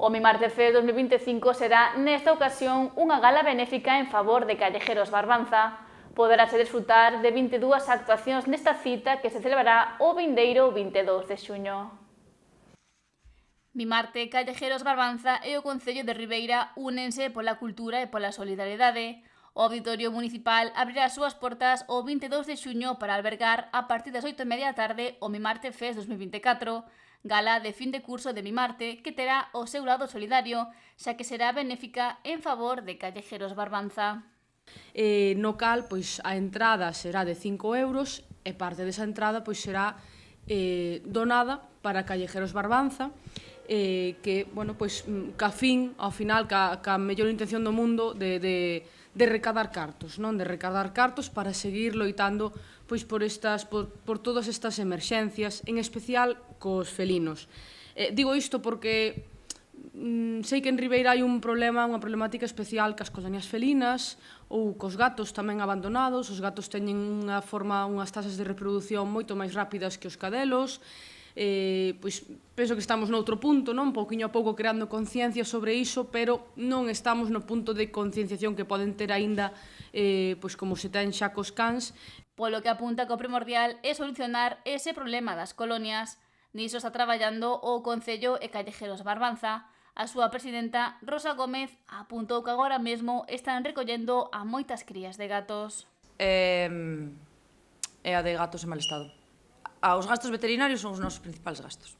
O Mimarte Fest 2025 será nesta ocasión unha gala benéfica en favor de Callejeros Barbanza. Poderase desfrutar de 22 actuacións nesta cita que se celebrará o vindeiro 22 de xuño. Mimarte, Callejeros Barbanza e o Concello de Ribeira únense pola cultura e pola solidariedade. O Auditorio Municipal abrirá as súas portas o 22 de xuño para albergar a partir das 8:30 da tarde o Mimarte Fest 2024, gala de fin de curso de Mimarte que terá o seu lado solidario, xa que será benéfica en favor de Callejeros Barbanza. No cal, pois, a entrada será de 5 euros e parte desa entrada pois, será donada para Callejeros Barbanza, que, bueno, pois, ca fin, ao final, ca mellor intención do mundo de recadar cartos, non? De recadar cartos para seguir loitando pois, por todas estas emerxencias, en especial cos felinos. Digo isto porque sei que en Ribeira hai unha problemática especial cas colonias felinas ou cos gatos tamén abandonados. Os gatos teñen unhas tasas de reproducción moito máis rápidas que os cadelos. Pois penso que estamos noutro punto, non? Pouquiño a pouco creando conciencia sobre iso, pero non estamos no punto de concienciación que poden ter aínda pois como se ten xa cos cans. Polo que apunta que o primordial é solucionar ese problema das colonias. Niso está traballando o Concello e Callejeros Barbanza. A súa presidenta, Rosa Gómez, apuntou que agora mesmo están recollendo a moitas crías de gatos. É a de gatos en mal estado. Os gastos veterinarios son os nosos principais gastos.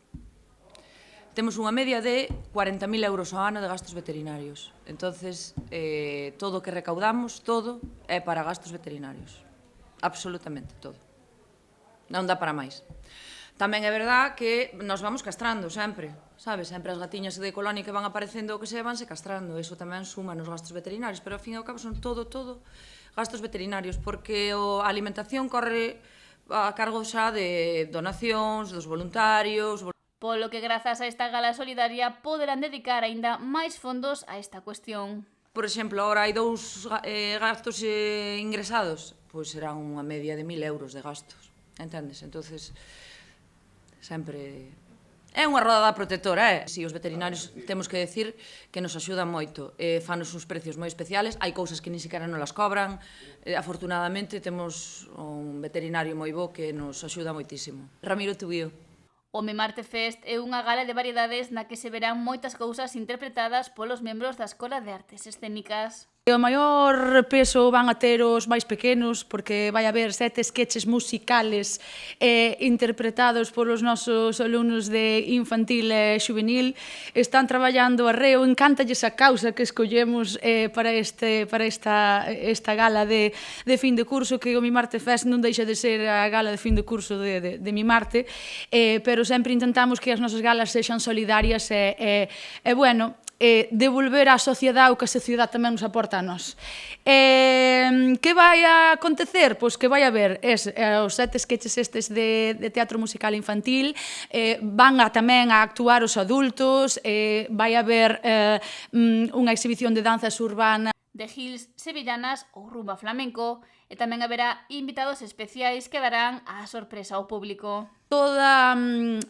Temos unha media de 40.000 euros ao ano de gastos veterinarios. Entonces, todo o que recaudamos, todo, é para gastos veterinarios. Absolutamente todo. Non dá para máis. Tamén é verdad que nos vamos castrando sempre, sabes? Sempre as gatiñas de colonia que van aparecendo o que se vanse castrando. Eso tamén suma nos gastos veterinarios, pero ao fin e ao cabo son todo gastos veterinarios, porque a alimentación corre a cargo xa de donacións, dos voluntarios. Polo que grazas a esta gala solidaria poderán dedicar aínda máis fondos a esta cuestión. Por exemplo, agora hai 2 gastos ingresados, pois serán unha media de 1.000 euros de gastos, entendes? Entonces, sempre é unha roda protectora, Si os veterinarios temos que decir que nos axudan moito, fanos uns precios moi especiales, hai cousas que nin sequera non las cobran, afortunadamente temos un veterinario moi bo que nos axuda moitísimo. Ramiro Tubío. O Mimarte Fest é unha gala de variedades na que se verán moitas cousas interpretadas polos membros da Escola de Artes Escénicas. O maior peso van a ter os máis pequenos, porque vai haber 7 sketches musicales interpretados polos nosos alumnos de infantil e xuvenil. Están traballando arreo, encántalles a causa que escollemos para esta gala de fin de curso, que o Mimarte Fest non deixa de ser a gala de fin de curso de Mimarte, pero sempre intentamos que as nosas galas sexan solidarias e bueno, devolver á sociedade o que a sociedade tamén nos aporta a nós. Que vai a acontecer? Pois que vai haber os 7 sketches estes de teatro musical infantil, van tamén a actuar os adultos, vai haber unha exhibición de danzas urbanas, de gils sevillanas ou rumba flamenco, e tamén haberá invitados especiais que darán a sorpresa ao público. Toda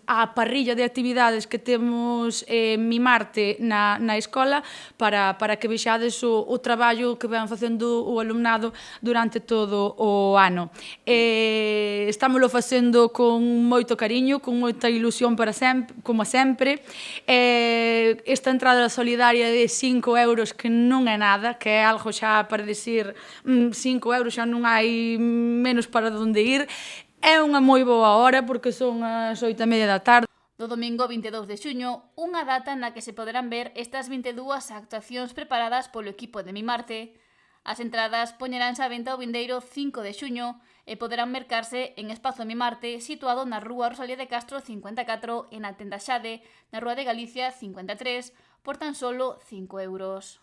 a parrilla de actividades que temos Mimarte na escola para que vexades o traballo que ven facendo o alumnado durante todo o ano. Estámoslo facendo con moito cariño, con moita ilusión para sempre, como sempre. Esta entrada solidaria de 5 euros que non é nada, que é algo xa para decir 5 euros xa non hai menos para onde ir. É unha moi boa hora porque son as 8:30 da tarde. Do domingo 22 de xuño, unha data na que se poderán ver estas 22 actuacións preparadas polo equipo de Mimarte. As entradas poñeránse á venta o vindeiro 5 de xuño e poderán mercarse en Espazo Mimarte, situado na rúa Rosalía de Castro 54 e na Tenda Xade, na rúa de Galicia 53, por tan solo 5 euros.